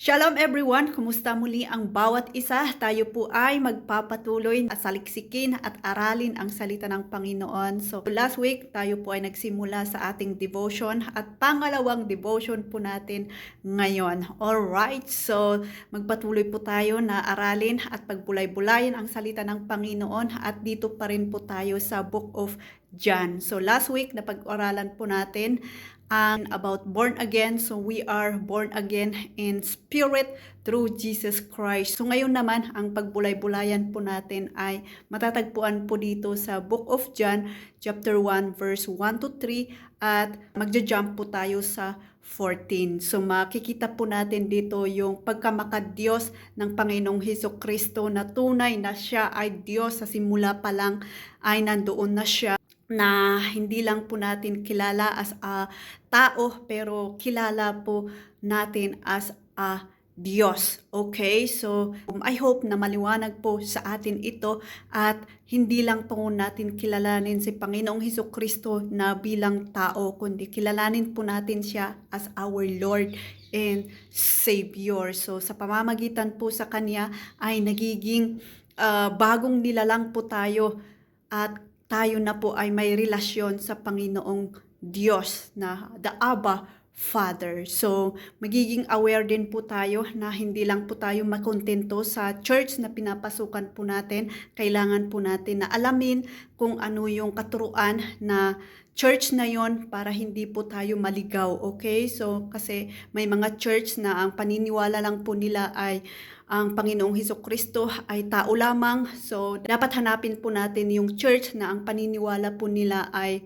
Shalom everyone! Kumusta muli ang bawat isa? Tayo po ay magpapatuloy at saliksikin at aralin ang salita ng Panginoon. So last week tayo po ay nagsimula sa ating devotion at pangalawang devotion po natin ngayon. Alright, so magpatuloy po tayo na aralin at pagbulay-bulayin ang salita ng Panginoon at dito pa rin po tayo sa Book of John. So last week napag-aralan po natin and about born again. So we are born again in spirit through Jesus Christ. So ngayon naman, ang pagbulay-bulayan po natin ay matatagpuan po dito sa Book of John, chapter 1, verse 1 to 3, at magja-jump po tayo sa 14. So makikita po natin dito yung pagkamakadiyos ng Panginoong Hesukristo na tunay na siya ay Diyos sa simula pa lang ay nandoon na siya, na hindi lang po natin kilala as a tao, pero kilala po natin as a Diyos. Okay? So, I hope na maliwanag po sa atin ito at hindi lang po natin kilalanin si Panginoong Hesukristo na bilang tao, kundi kilalanin po natin siya as our Lord and Savior. So, sa pamamagitan po sa Kanya ay nagiging bagong nilalang po tayo at tayo na po ay may relasyon sa Panginoong Diyos na the Abba Father. So, magiging aware din po tayo na hindi lang po tayo makontento sa church na pinapasukan po natin. Kailangan po natin na alamin kung ano yung katuruan na church na yon para hindi po tayo maligaw. Okay? So, kasi may mga church na ang paniniwala lang po nila ay ang Panginoong Hesukristo ay tao lamang. So, dapat hanapin po natin yung church na ang paniniwala po nila ay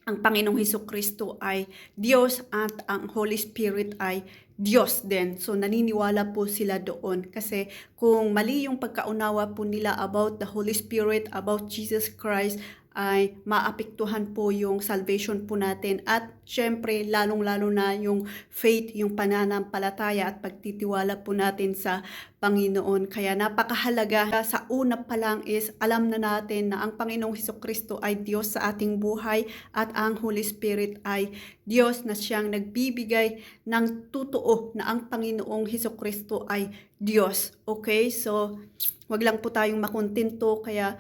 ang Panginoong Hesukristo ay Diyos at ang Holy Spirit ay Diyos din. So, naniniwala po sila doon. Kasi kung mali yung pagkaunawa po nila about the Holy Spirit, about Jesus Christ, ay maapektuhan po yung salvation po natin at syempre lalong-lalo na yung faith, yung pananampalataya at pagtitiwala po natin sa Panginoon. Kaya napakahalaga sa una pa lang is alam na natin na ang Panginoong Hesukristo ay Diyos sa ating buhay at ang Holy Spirit ay Diyos na siyang nagbibigay ng totoo na ang Panginoong Hesukristo ay Diyos. Okay? So, wag lang po tayong makontento, kaya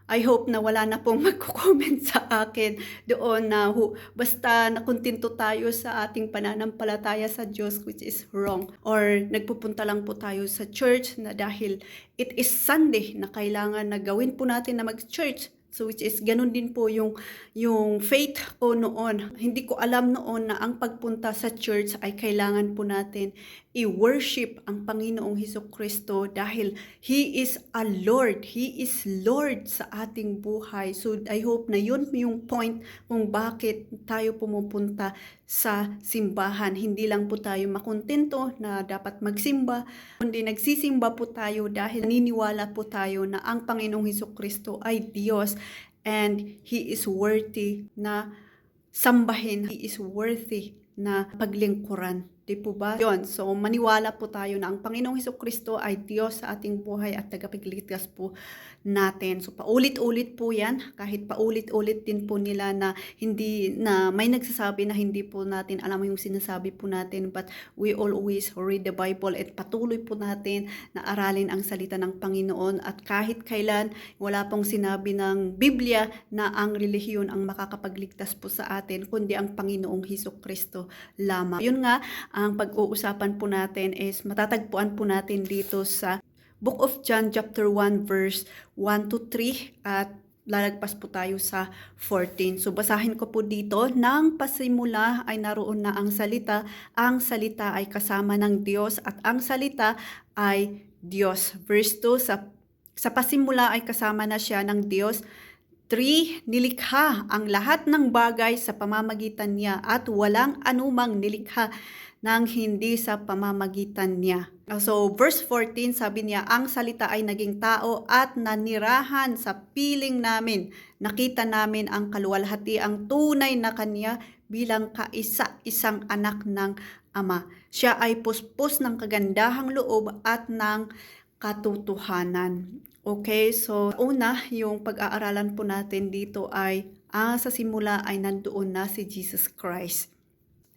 I hope na wala na pong magko-comment sa akin doon na basta nakontento tayo sa ating pananampalataya sa Diyos, which is wrong. Or nagpupunta lang po tayo sa church na dahil it is Sunday na kailangan na gawin po natin na mag-church. So which is ganun din po yung faith ko noon. Hindi ko alam noon na ang pagpunta sa church ay kailangan po natin i-worship ang Panginoong Hesukristo dahil He is a Lord. He is Lord sa ating buhay. So I hope na yun yung point kung bakit tayo pumupunta sa simbahan. Hindi lang po tayo makontento na dapat magsimba, kundi nagsisimba po tayo dahil naniniwala po tayo na ang Panginoong Hesukristo ay Diyos and He is worthy na sambahin. He is worthy na paglingkuran. Di po ba? Yun. So, maniwala po tayo na ang Panginoong Hesukristo ay Diyos sa ating buhay at tagapagligtas po natin. So, paulit-ulit po yan. Kahit paulit-ulit din po nila na hindi, na may nagsasabi na hindi po natin alam yung sinasabi po natin. But we always read the Bible at patuloy po natin na aralin ang salita ng Panginoon. At kahit kailan, wala pong sinabi ng Biblia na ang relihiyon ang makakapagligtas po sa atin, kundi ang Panginoong Hesukristo lamang. Yun nga, ang pag-uusapan po natin is matatagpuan po natin dito sa Book of John chapter 1 verse 1 to 3 at lalagpas po tayo sa 14. So basahin ko po dito, nang pasimula ay naroon na ang salita ay kasama ng Diyos at ang salita ay Diyos. Verse 2, sa pasimula ay kasama na siya ng Diyos. 3, nilikha ang lahat ng bagay sa pamamagitan niya at walang anumang nilikha nang hindi sa pamamagitan niya. So, verse 14, sabi niya, ang salita ay naging tao at nanirahan sa piling namin. Nakita namin ang kaluwalhatiang tunay na kanya bilang kaisa-isang anak ng Ama. Siya ay puspos ng kagandahang loob at ng katotohanan. Okay, so una, yung pag-aaralan po natin dito ay sa simula ay nandoon na si Jesus Christ.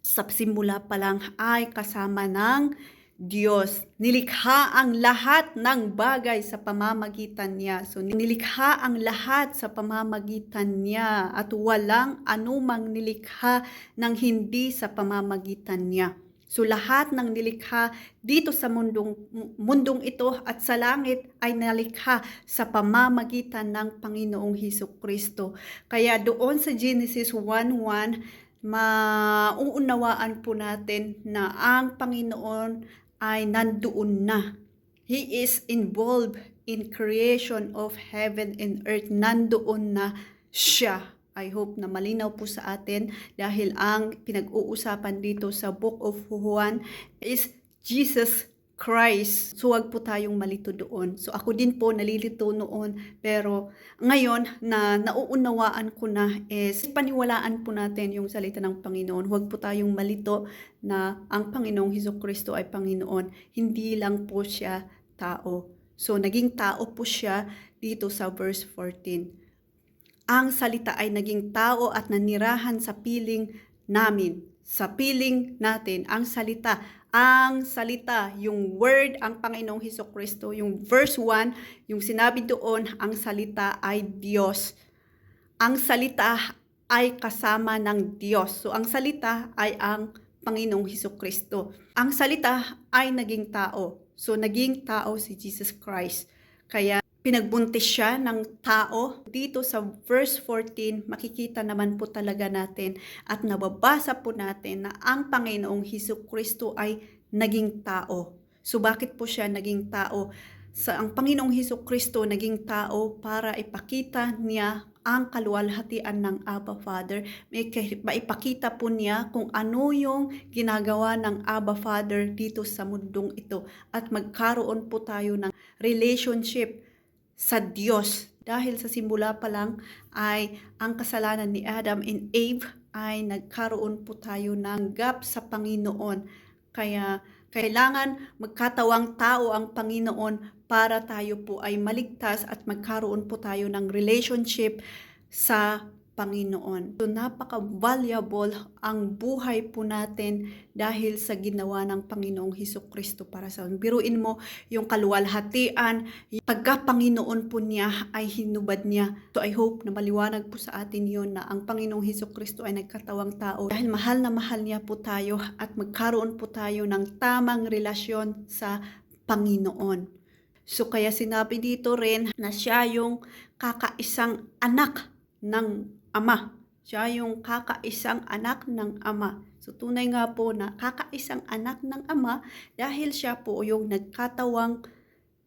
Sa simula pa lang ay kasama ng Diyos. Nilikha ang lahat ng bagay sa pamamagitan niya. So, nilikha ang lahat sa pamamagitan niya at walang anumang nilikha ng hindi sa pamamagitan niya. So, lahat ng nilikha dito sa mundong ito at sa langit ay nalikha sa pamamagitan ng Panginoong Hesukristo. Kaya doon sa Genesis 1:1, mauunawaan po natin na ang Panginoon ay nandoon na. He is involved in creation of heaven and earth. Nandoon na siya. I hope na malinaw po sa atin dahil ang pinag-uusapan dito sa Book of Juan is Jesus Christ. So wag po tayong malito doon. So ako din po nalilito noon, pero ngayon na nauunawaan ko na is paniwalaan po natin yung salita ng Panginoon. Huwag po tayong malito na ang Panginoong Hesukristo ay Panginoon. Hindi lang po siya tao. So naging tao po siya dito sa verse 14. Ang salita ay naging tao at nanirahan sa piling namin. Sa piling natin, ang salita, yung word, ang Panginoong Hesukristo, yung verse 1, yung sinabi doon, ang salita ay Diyos. Ang salita ay kasama ng Diyos. So, ang salita ay ang Panginoong Hesukristo. Ang salita ay naging tao. So, naging tao si Jesus Christ. Kaya, pinagbuntis siya ng tao. Dito sa verse 14, makikita naman po talaga natin at nababasa po natin na ang Panginoong Hesukristo ay naging tao. So bakit po siya naging tao? Ang Panginoong Hesukristo naging tao para ipakita niya ang kaluwalhatian ng Abba Father. Maipakita po niya kung ano yung ginagawa ng Abba Father dito sa mundong ito. At magkaroon po tayo ng relationship sa Diyos. Dahil sa simula pa lang ay ang kasalanan ni Adam and Eve ay nagkaroon po tayo ng gap sa Panginoon. Kaya kailangan magkatawang tao ang Panginoon para tayo po ay maligtas at magkaroon po tayo ng relationship sa Panginoon. So napaka-valuable ang buhay po natin dahil sa ginawa ng Panginoong Hesukristo para sa atin. Biruin mo yung kaluwalhatian, yung pagka-Panginoon po niya ay hinubad niya. So I hope na maliwanag po sa atin yon na ang Panginoong Hesukristo ay nagkatawang tao dahil mahal na mahal niya po tayo at magkaroon po tayo ng tamang relasyon sa Panginoon. So kaya sinabi dito rin na siya yung kakaisang anak ng Ama. Siya yung kakaisang anak ng Ama. So tunay nga po na kakaisang anak ng Ama dahil siya po yung nagkatawang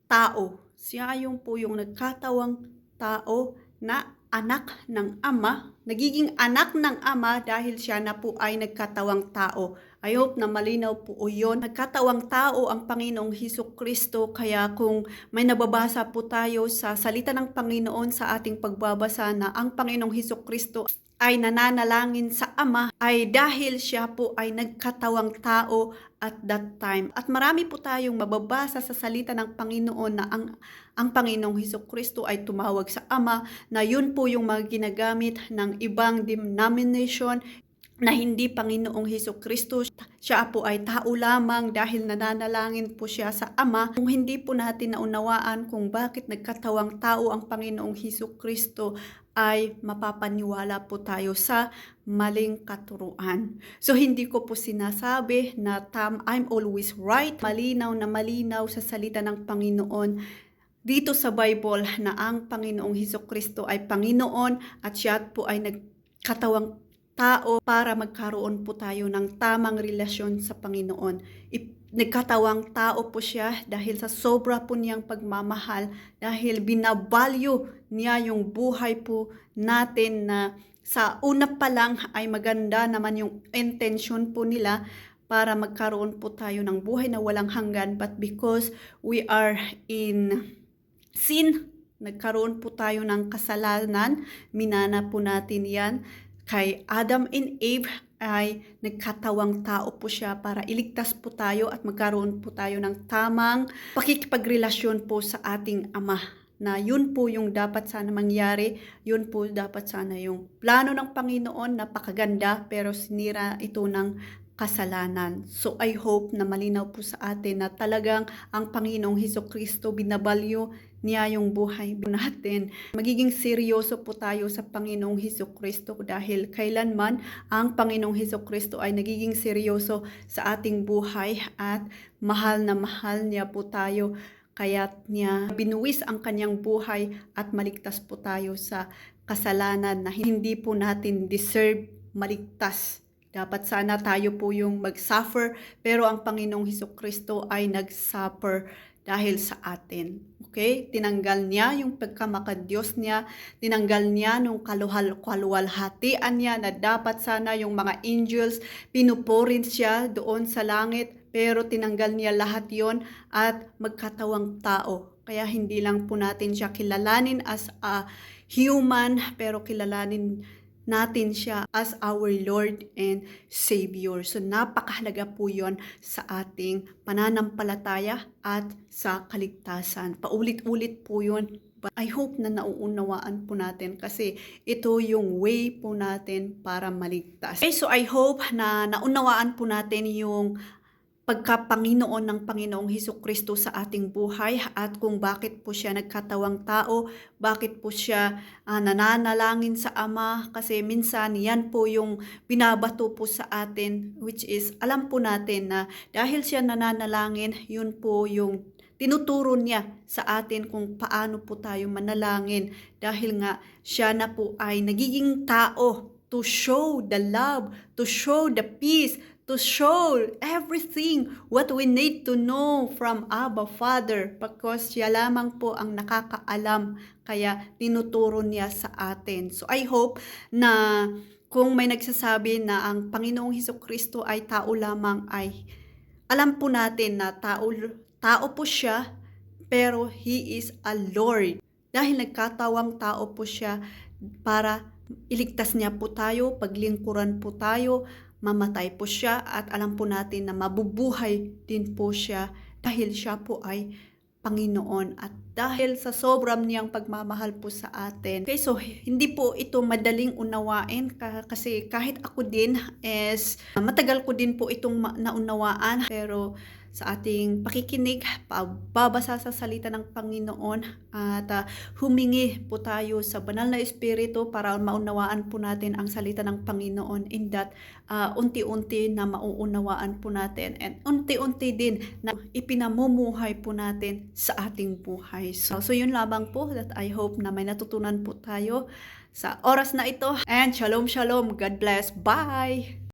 tao. Siya yung po yung nagkatawang tao na anak ng Ama. Nagiging anak ng Ama dahil siya na po ay nagkatawang tao. I hope na malinaw po yun. Nagkatawang tao ang Panginoong Hesukristo, kaya kung may nababasa po tayo sa salita ng Panginoon sa ating pagbabasa na ang Panginoong Hesukristo ay nananalangin sa Ama, ay dahil siya po ay nagkatawang tao at that time. At marami po tayong mababasa sa salita ng Panginoon na ang Panginoong Hesukristo ay tumawag sa Ama, na yun po yung mga ginagamit ng ibang denomination na hindi Panginoong Hesukristo. Siya po ay tao lamang dahil nananalangin po siya sa Ama. Kung hindi po natin naunawaan kung bakit nagkatawang tao ang Panginoong Hesukristo, ay mapapaniwala po tayo sa maling katuruan. So hindi ko po sinasabi na I'm always right. Malinaw na malinaw sa salita ng Panginoon dito sa Bible na ang Panginoong Hesukristo ay Panginoon at siya po ay nagkatawang tao para magkaroon po tayo ng tamang relasyon sa Panginoon. Nagkatawang tao po siya dahil sa sobra po niyang pagmamahal, dahil binavalue niya yung buhay po natin na sa una pa lang ay maganda naman yung intention po nila para magkaroon po tayo ng buhay na walang hanggan, but because we are in sin, nagkaroon po tayo ng kasalanan, minana po natin yan. Kay Adam and Eve ay nagkatawang tao po siya para iligtas po tayo at magkaroon po tayo ng tamang pakikipagrelasyon po sa ating Ama. Na yun po yung dapat sana mangyari, yun po dapat sana yung plano ng Panginoon, napakaganda, pero sinira ito ng kasalanan. So I hope na malinaw po sa atin na talagang ang Panginoong Hesukristo, binabalyo niya yung buhay natin. Magiging seryoso po tayo sa Panginoong Hesukristo dahil kailanman ang Panginoong Hesukristo ay nagiging seryoso sa ating buhay at mahal na mahal niya po tayo. Kaya't niya binuwis ang kanyang buhay at maligtas po tayo sa kasalanan na hindi po natin deserve maligtas. Dapat sana tayo po yung mag-suffer, pero ang Panginoong Hesukristo ay nag-suffer dahil sa atin. Okay? Tinanggal niya yung pagkamakadiyos niya, tinanggal niya nung kaluwalhatian niya na dapat sana yung mga angels pinupurin siya doon sa langit, pero tinanggal niya lahat yon at magkatawang tao. Kaya hindi lang po natin siya kilalanin as a human, pero kilalanin natin siya as our Lord and Savior. So napakahalaga po yon sa ating pananampalataya at sa kaligtasan. Paulit-ulit po yon. But I hope na nauunawaan po natin kasi ito yung way po natin para maligtas. Okay, so I hope na naunawaan po natin yung pagkapanginoon ng Panginoong Hesukristo sa ating buhay at kung bakit po siya nagkatawang tao, bakit po siya nananalangin sa Ama, kasi minsan yan po yung binabato po sa atin, which is alam po natin na dahil siya nananalangin, yun po yung tinuturo niya sa atin kung paano po tayo manalangin dahil nga siya na po ay nagiging tao to show the love, to show the peace, to show everything what we need to know from Abba Father because siya lamang po ang nakakaalam kaya tinuturo niya sa atin. So I hope na kung may nagsasabi na ang Panginoong Hesukristo ay tao lamang ay alam po natin na tao po siya pero He is a Lord. Dahil nagkatawang tao po siya para iligtas niya po tayo, paglingkuran po tayo, mamatay po siya at alam po natin na mabubuhay din po siya dahil siya po ay Panginoon at dahil sa sobrang niyang pagmamahal po sa atin. Okay, so hindi po ito madaling unawain kasi kahit ako din is matagal ko din po itong naunawaan pero sa ating pakikinig, pagbabasa sa salita ng Panginoon at humingi po tayo sa banal na Espiritu para maunawaan po natin ang salita ng Panginoon in that unti-unti na mauunawaan po natin and unti-unti din na ipinamumuhay po natin sa ating buhay. So yun lamang po that I hope na may natutunan po tayo sa oras na ito and shalom shalom, God bless, bye!